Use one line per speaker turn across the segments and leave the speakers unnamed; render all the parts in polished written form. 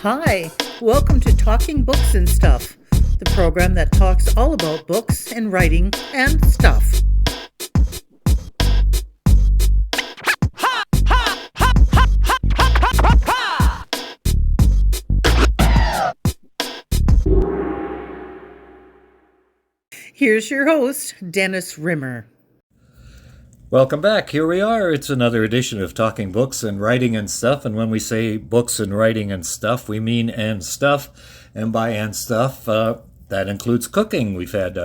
Hi, welcome to Talking Books and Stuff, the program that talks all about books and writing and stuff. Here's your host, Dennis Rimmer.
Welcome back. Here we are. It's another edition of Talking Books and Writing and Stuff. And when we say books and writing and stuff, we mean and stuff. And by and stuff, that includes cooking. We've had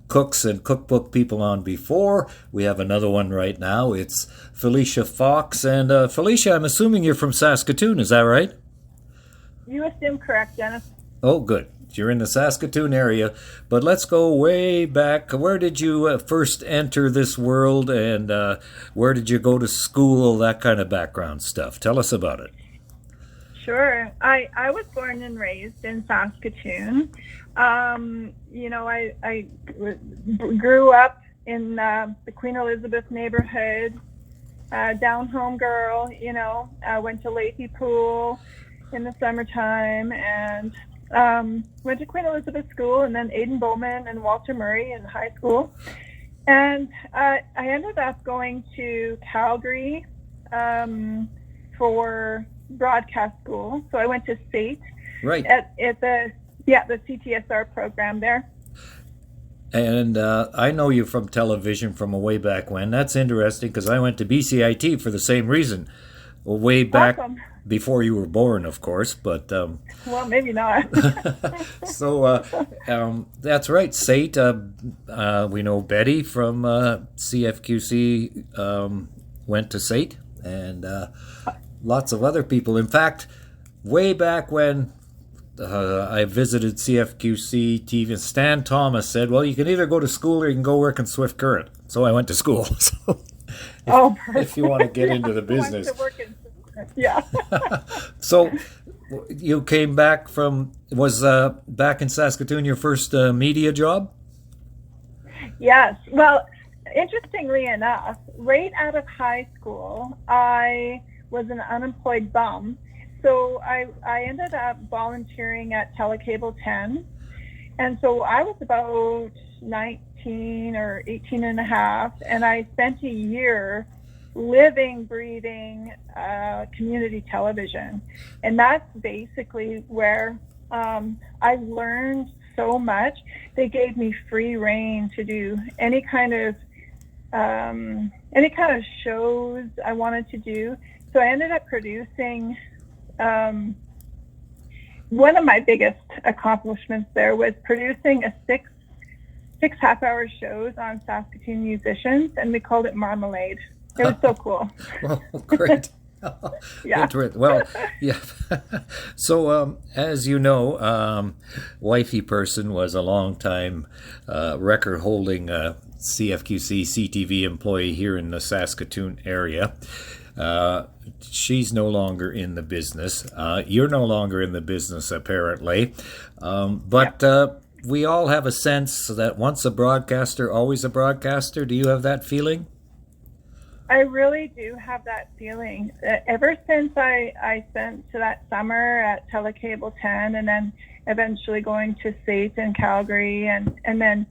cooks and cookbook people on before. We have another one right now. It's Felicia Fox. And Felicia, I'm assuming you're from Saskatoon. Is that right?
You assume correct, Dennis.
Oh, good. You're in the Saskatoon area, but let's go way back. Where did you first enter this world, and where did you go to school, that kind of background stuff? Tell us about it.
Sure. I was born and raised in Saskatoon. I grew up in the Queen Elizabeth neighborhood, down home girl, I went to Leahy Pool in the summertime, and went to Queen Elizabeth School, and then Aidan Bowman and Walter Murray in high school. And I ended up going to Calgary for broadcast school. So I went to SAIT,
right,
at the CTSR program there.
And I know you from television from a way back when. That's interesting because I went to BCIT for the same reason. Way back.
Awesome.
Before you were born, of course, but...
well, maybe not.
So, that's right, SAIT. We know Betty from CFQC went to SAIT, and lots of other people. In fact, way back when I visited CFQC TV, Stan Thomas said, well, you can either go to school or you can go work in Swift Current. So I went to school. So if you want to get into the business.
Yeah.
So you came back from, was back in Saskatoon your first media job?
Yes. Well, interestingly enough, right out of high school, I was an unemployed bum. So I ended up volunteering at Telecable 10. And so I was about 19 or 18 and a half, and I spent a year living, breathing community television. And that's basically where I learned so much. They gave me free rein to do any kind of shows I wanted to do. So I ended up producing, one of my biggest accomplishments there was producing six half-hour shows on Saskatoon musicians, and we called it Marmalade. It was so cool.
Well, great.
Yeah.
Well, yeah. So, as you know, Wifey Person was a long-time record-holding CFQC CTV employee here in the Saskatoon area. She's no longer in the business. You're no longer in the business, apparently. But we all have a sense that once a broadcaster, always a broadcaster. Do you have that feeling?
I really do have that feeling. Ever since I spent that summer at Telecable 10, and then eventually going to SAIT in Calgary, and then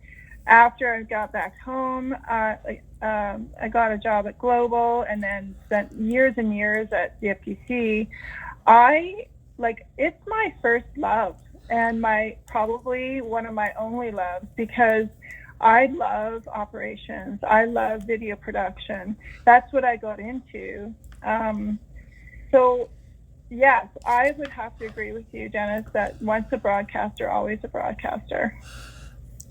after I got back home, I got a job at Global, and then spent years and years at CFPC. It's my first love, and probably one of my only loves, because I love operations. I love video production. That's what I got into. So, yes, I would have to agree with you, Dennis, that once a broadcaster, always a broadcaster.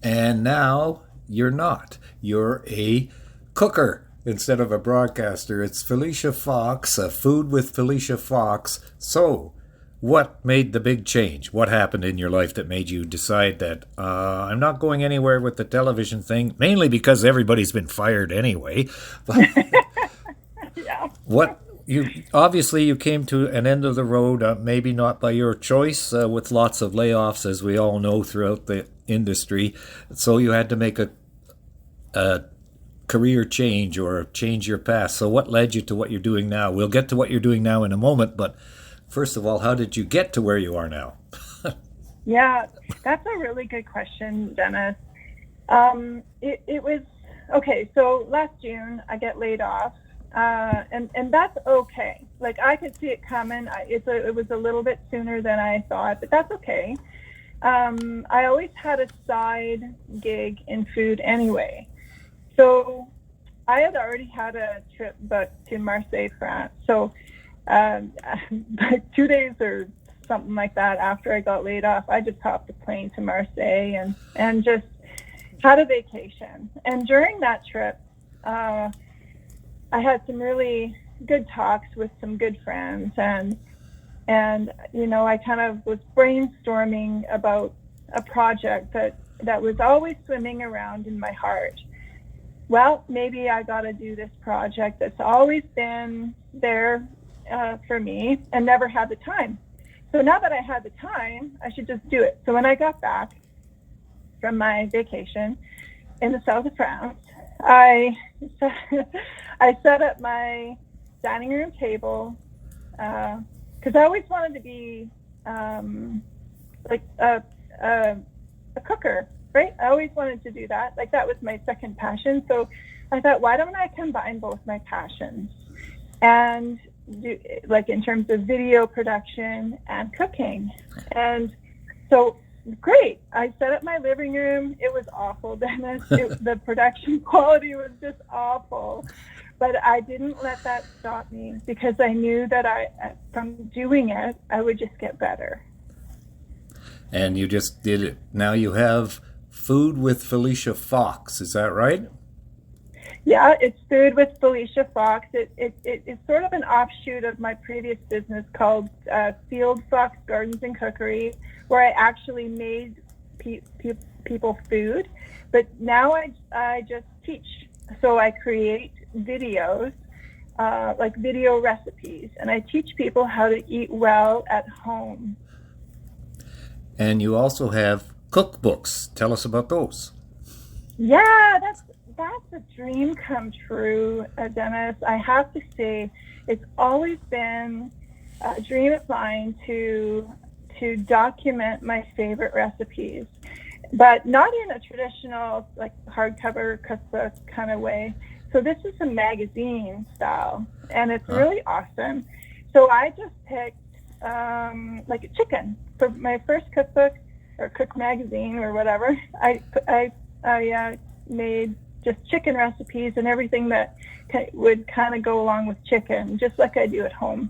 And now you're not. You're a cooker instead of a broadcaster. It's Felicia Fox, Food with Felicia Fox. So, what made the big change? What happened in your life that made you decide that I'm not going anywhere with the television thing? Mainly because everybody's been fired anyway. But
yeah.
You came to an end of the road, maybe not by your choice, with lots of layoffs, as we all know, throughout the industry. So you had to make a career change or change your path. So what led you to what you're doing now? We'll get to what you're doing now in a moment, but first of all, how did you get to where you are now?
Yeah, that's a really good question, Dennis. It was, okay, so last June I get laid off, and that's okay. Like, I could see it coming. It was a little bit sooner than I thought, but that's okay. I always had a side gig in food anyway. So I had already had a trip booked to Marseille, France. So like 2 days or something like that after I got laid off, I just hopped a plane to Marseille and just had a vacation. And during that trip, I had some really good talks with some good friends, and you know, I kind of was brainstorming about a project that was always swimming around in my heart. Well, maybe I got to do this project that's always been there for me and never had the time. So now that I had the time, I should just do it. So when I got back from my vacation in the south of France, I set up my dining room table because I always wanted to be like a cooker, right? I always wanted to do that. Like, that was my second passion. So I thought, why don't I combine both my passions and do, like, in terms of video production and cooking? And so great. I set up my living room. It was awful, Dennis. The production quality was just awful. But I didn't let that stop me, because I knew that from doing it, I would just get better.
And you just did it. Now you have Food with Felicia Fox. Is that right?
Yeah, it's Food with Felicia Fox. It's sort of an offshoot of my previous business called Field Fox Gardens and Cookery, where I actually made people food. But now I just teach. So I create videos, like video recipes, and I teach people how to eat well at home.
And you also have cookbooks. Tell us about those.
Yeah, that's a dream come true, Dennis. I have to say, it's always been a dream of mine to document my favorite recipes, but not in a traditional, like, hardcover cookbook kind of way. So this is a magazine style, and it's really awesome. So I just picked like a chicken for my first cookbook or cook magazine or whatever. I made just chicken recipes and everything that would kind of go along with chicken, just like I do at home.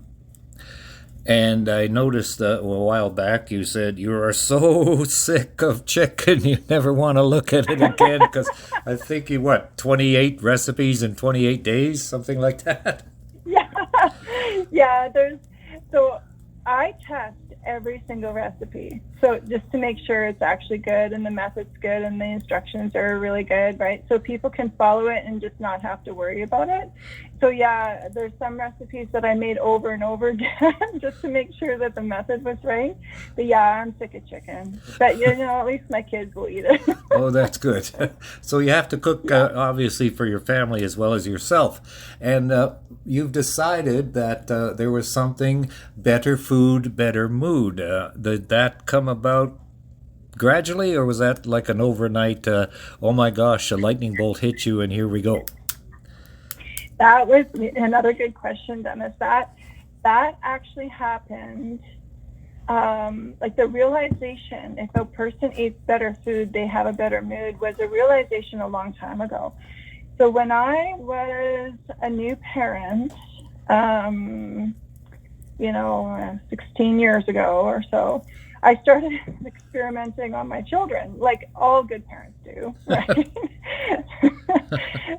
And I noticed that a while back you said you are so sick of chicken you never want to look at it again, because I think you, 28 recipes in 28 days, something like that? Yeah. So I test every single recipe, so just to make sure it's actually good and the method's good and the instructions are really good, right? So people can follow it and just not have to worry about it. So yeah, there's some recipes that I made over and over again just to make sure that the method was right. But yeah, I'm sick of chicken. But you know, at least my kids will eat it. Oh, that's good. So you have to cook, obviously, for your family as well as yourself. And you've decided that there was something, better food, better mood. Did that come about gradually, or was that like an overnight, oh my gosh, a lightning bolt hit you and here we go?
That was another good question, Dennis. That actually happened. Like, the realization, if a person eats better food, they have a better mood, was a realization a long time ago. So when I was a new parent, 16 years ago or so, I started experimenting on my children, like all good parents do, right?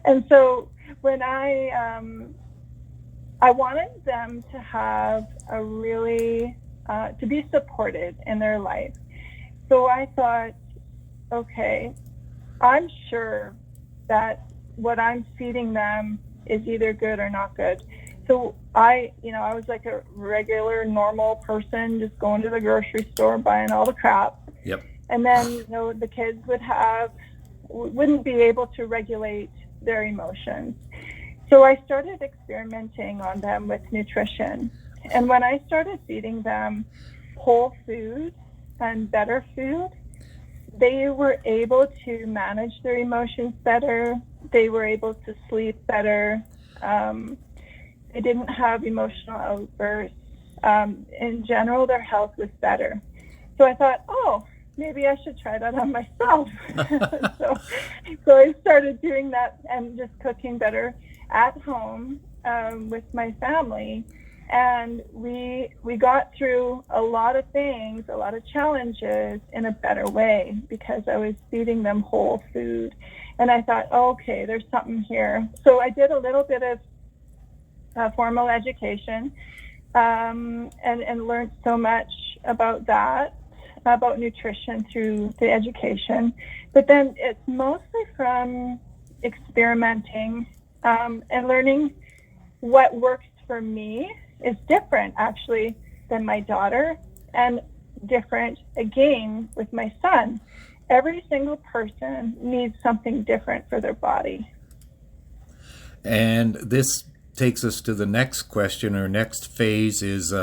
And so when I wanted them to have a really, to be supported in their life. So I thought, okay, I'm sure that what I'm feeding them is either good or not good. So I was like a regular, normal person, just going to the grocery store, buying all the crap.
Yep.
And then, the kids wouldn't be able to regulate their emotions. So I started experimenting on them with nutrition. And when I started feeding them whole food and better food, they were able to manage their emotions better. They were able to sleep better. They didn't have emotional outbursts. In general, their health was better. So I thought, oh, maybe I should try that on myself. So I started doing that and just cooking better at home with my family. And we got through a lot of things, a lot of challenges in a better way because I was feeding them whole food. And I thought, okay, there's something here. So I did a little bit of formal education and learned so much about that, about nutrition through the education. But then it's mostly from experimenting and learning what works for me is different actually than my daughter, and different again with my son. Every single person needs something different for their body.
And this takes us to the next question, or next phase is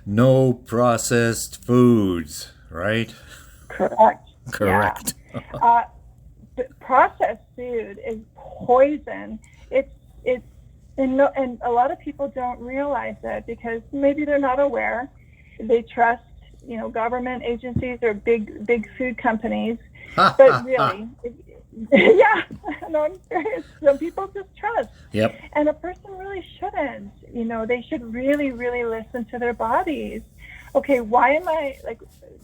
no processed foods, right?
Correct.
Correct.
Yeah. Processed food is poison. And a lot of people don't realize it because maybe they're not aware. They trust, government agencies or big food companies. But really, yeah, no, I'm serious. Some people just trust.
Yep.
And a person really shouldn't. They should really, really listen to their bodies. Okay, why am I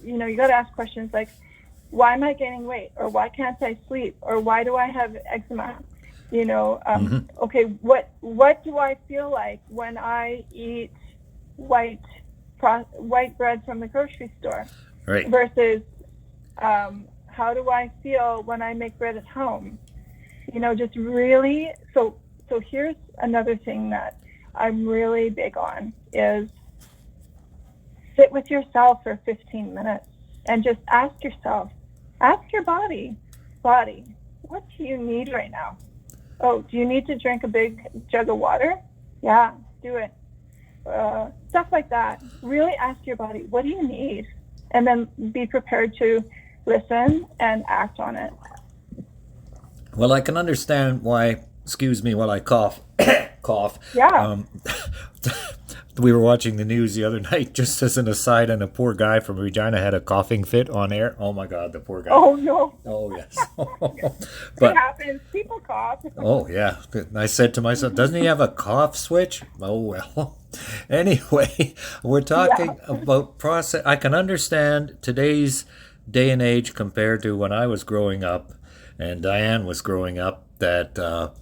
you got to ask questions like, why am I gaining weight? Or why can't I sleep? Or why do I have eczema? Okay, what do I feel like when I eat white bread from the grocery store?
Right.
Versus how do I feel when I make bread at home? Just really. So here's another thing that I'm really big on is sit with yourself for 15 minutes and just ask your body, what do you need right now? Oh, do you need to drink a big jug of water? Yeah, do it. Stuff like that. Really ask your body, what do you need? And then be prepared to listen and act on it.
Well, I can understand why, excuse me while I cough.
Yeah.
We were watching the news the other night, just as an aside, and a poor guy from Regina had a coughing fit on air. Oh my God, the poor guy.
Oh no.
Oh yes.
But it happens. People cough.
Oh yeah. I said to myself, doesn't he have a cough switch? Oh well. Anyway, we're talking about process. I can understand today's day and age compared to when I was growing up and Diane was growing up that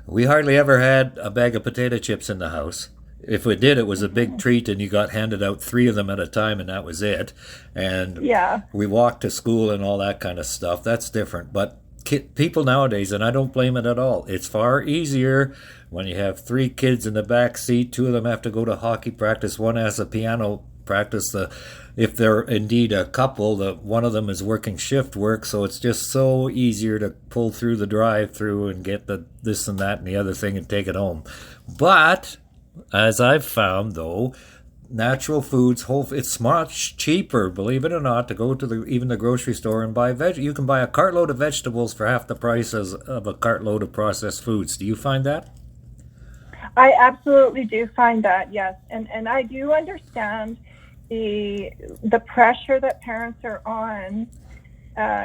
we hardly ever had a bag of potato chips in the house. If we did, it was a big treat, and you got handed out 3 of them at a time, and that was it. And we walked to school and all that kind of stuff. That's different. But people nowadays, and I don't blame it at all, it's far easier when you have 3 kids in the back seat. 2 of them have to go to hockey practice. 1 has a piano practice. If they're indeed a couple, one of them is working shift work, so it's just so easier to pull through the drive-through and get the this and that and the other thing and take it home. But as I've found, though, natural foods, it's much cheaper, believe it or not, to go to even the grocery store and buy You can buy a cartload of vegetables for half the price of a cartload of processed foods. Do you find that?
I absolutely do find that, yes. And I do understand the pressure that parents are on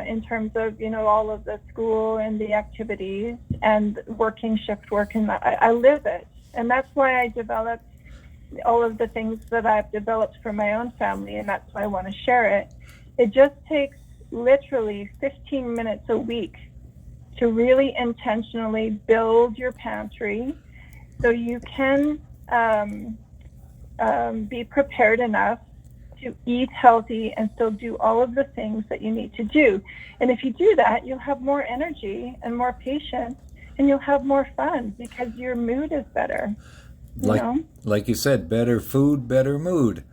in terms of, all of the school and the activities and working shift work. And I live it. And that's why I developed all of the things that I've developed for my own family, and that's why I want to share it. It just takes literally 15 minutes a week to really intentionally build your pantry so you can be prepared enough to eat healthy and still do all of the things that you need to do. And if you do that, you'll have more energy and more patience, and you'll have more fun because your mood is better.
Like you said, better food, better mood.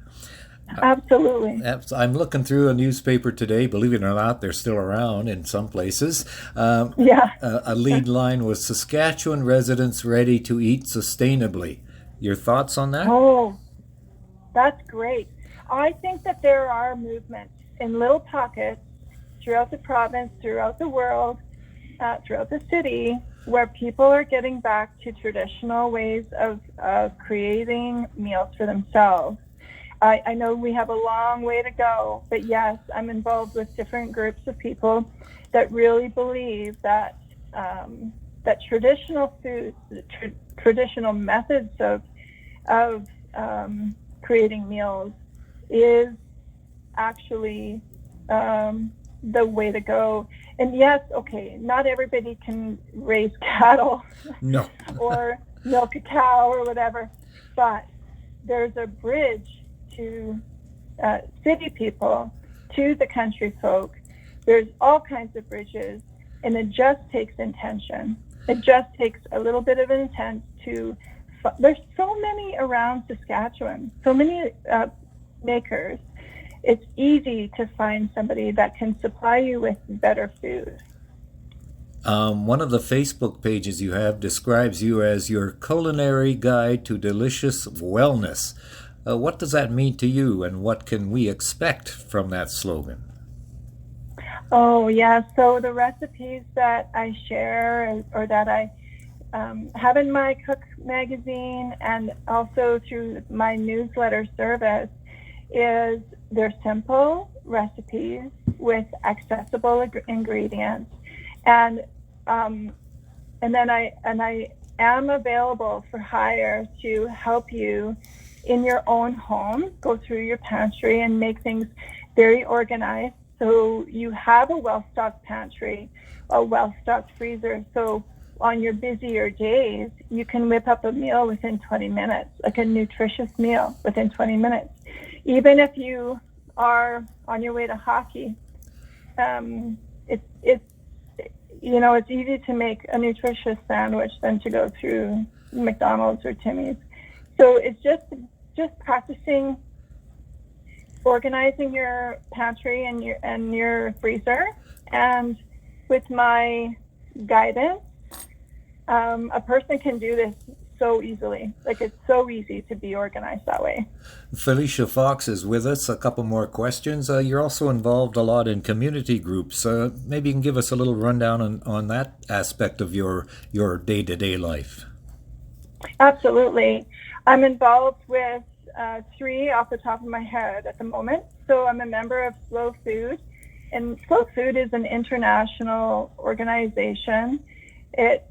Absolutely.
I'm looking through a newspaper today. Believe it or not, they're still around in some places. A lead line was Saskatchewan residents ready to eat sustainably. Your thoughts on that?
Oh, That's great. I think that there are movements in little pockets throughout the province, throughout the world, throughout the city, where people are getting back to traditional ways of creating meals for themselves. I know we have a long way to go, but yes, I'm involved with different groups of people that really believe that that traditional foods, traditional methods of creating meals is actually the way to go. And yes, okay, not everybody can raise cattle
No.
or milk a cow or whatever, but there's a bridge to city people, to the country folk. There's all kinds of bridges, and it just takes intention. It just takes a little bit of intent to. There's so many around Saskatchewan, so many makers. It's easy to find somebody that can supply you with better food.
One of the Facebook pages you have describes you as your culinary guide to delicious wellness. What does that mean to you, and what can we expect from that slogan?
Oh, yeah. So the recipes that I share or that I have in my Cook magazine and also through my newsletter service is they're simple recipes with accessible ingredients, and then I am available for hire to help you in your own home, go through your pantry and make things very organized so you have a well-stocked pantry, a well-stocked freezer. So on your busier days, you can whip up a meal within 20 minutes, like a nutritious meal within 20 minutes. Even if you are on your way to hockey, it's easy to make a nutritious sandwich than to go through McDonald's or Timmy's. So it's just practicing organizing your pantry and your freezer, and with my guidance, a person can do this so easily. Like, it's so easy to be organized that way.
Felicia Fox is with us. A couple more questions. You're also involved a lot in community groups. Maybe you can give us a little rundown on that aspect of your day-to-day life.
Absolutely. I'm involved with 3 off the top of my head at the moment. So I'm a member of Slow Food, and Slow Food is an international organization. It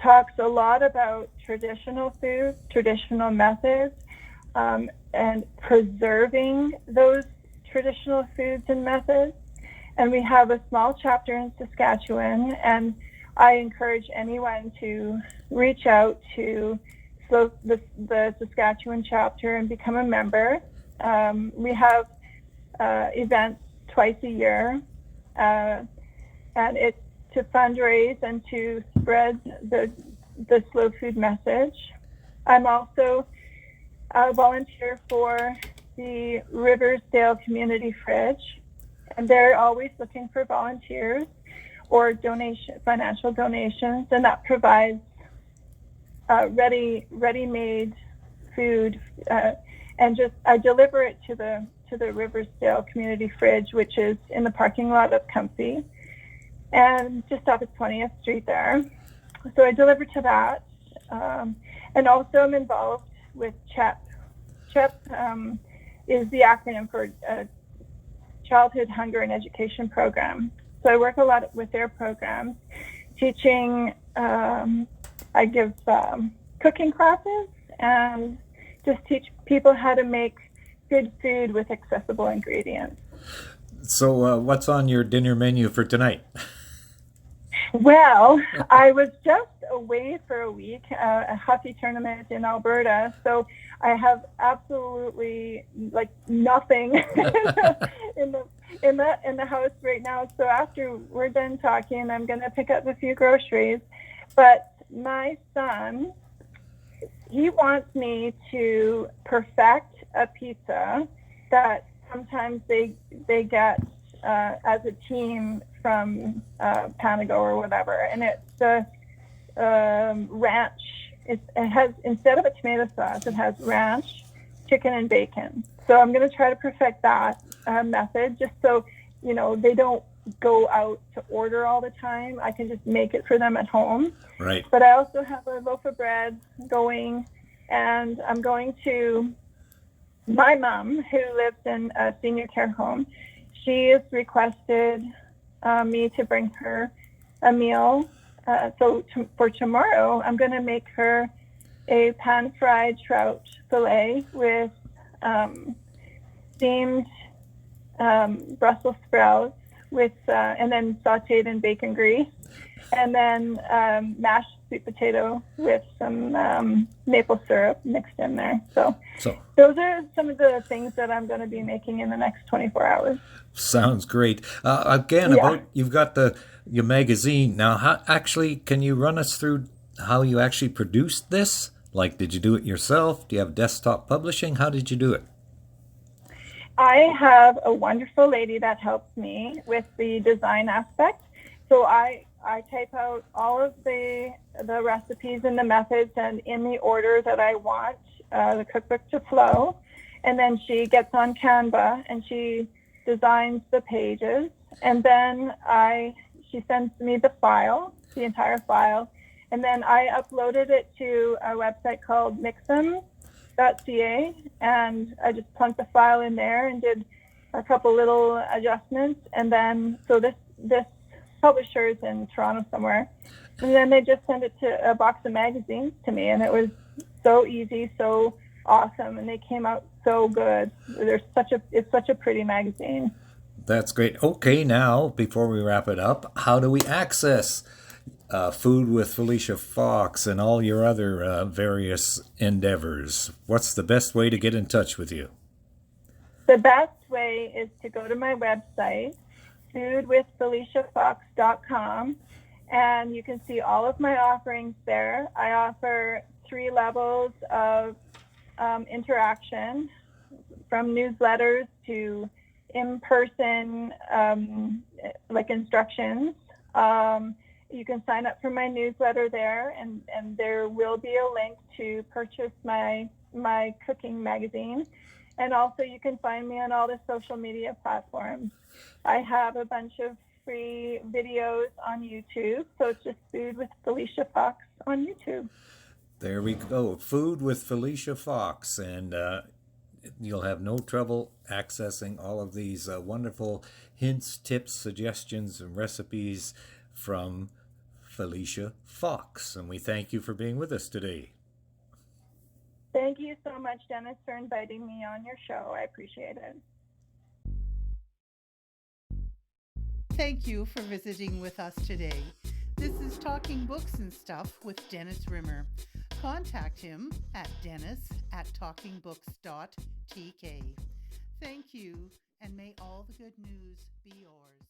talks a lot about traditional foods, traditional methods, and preserving those traditional foods and methods. And we have a small chapter in Saskatchewan, and I encourage anyone to reach out to the Saskatchewan chapter and become a member. We have events twice a year, and it's to fundraise and to spread the slow food message. I'm also a volunteer for the Riversdale Community Fridge, and they're always looking for volunteers or financial donations, and that provides ready-made food, and I deliver it to the Riversdale Community Fridge, which is in the parking lot of Comfy, and just off of 20th Street there. So I deliver to that, and also I'm involved with CHEP. CHEP is the acronym for Childhood Hunger and Education Program. So I work a lot with their programs, teaching. I give cooking classes and just teach people how to make good food with accessible ingredients.
So what's on your dinner menu for tonight?
Well, I was just away for a week, a hockey tournament in Alberta, so I have absolutely nothing in the house right now. So after we're done talking, I'm going to pick up a few groceries. But my son, he wants me to perfect a pizza that sometimes they get as a team from Panago or whatever, and it's ranch. It has, instead of a tomato sauce, it has ranch, chicken and bacon. So I'm going to try to perfect that method, just so, they don't go out to order all the time. I can just make it for them at home.
Right.
But I also have a loaf of bread going, and I'm going to my mom, who lives in a senior care home. She has requested me to bring her a meal. For tomorrow, I'm going to make her a pan-fried trout fillet with steamed Brussels sprouts and then sautéed in bacon grease, and then mashed sweet potato with some maple syrup mixed in there. So those are some of the things that I'm going to be making in the next 24 hours.
Sounds great. About you've got your magazine now. Can you run us through how you actually produced this? Like, did you do it yourself? Do you have desktop publishing? How did you do it?
I have a wonderful lady that helps me with the design aspect. So I type out all of the recipes and the methods and in the order that I want the cookbook to flow. And then she gets on Canva and she designs the pages. And then she sends me the entire file. And then I uploaded it to a website called mixem.ca, and I just plunked the file in there and did a couple little adjustments. And then, so this publisher is in Toronto somewhere, and then they just sent it to a box of magazines to me, and it was so easy, so awesome, and they came out so good. It's such a pretty magazine.
That's great. Okay, now before we wrap it up, how do we access Food with Felicia Fox and all your other various endeavors? What's the best way to get in touch with you?
The best way is to go to my website, foodwithfeliciafox.com, and you can see all of my offerings there. I offer 3 levels of interaction, from newsletters to in-person like instructions. You can sign up for my newsletter there, and there will be a link to purchase my cooking magazine. And also you can find me on all the social media platforms. I have a bunch of free videos on YouTube, so it's just Food with Felicia Fox on YouTube.
There we go, Food with Felicia Fox, and you'll have no trouble accessing all of these wonderful hints, tips, suggestions, and recipes from Felicia Fox. And we thank you for being with us today.
Thank you so much, Dennis, for inviting me on your show. I appreciate it.
Thank you for visiting with us today. This is Talking Books and Stuff with Dennis Rimmer. Contact him at dennis@talkingbooks.tk. Thank you, and may all the good news be yours.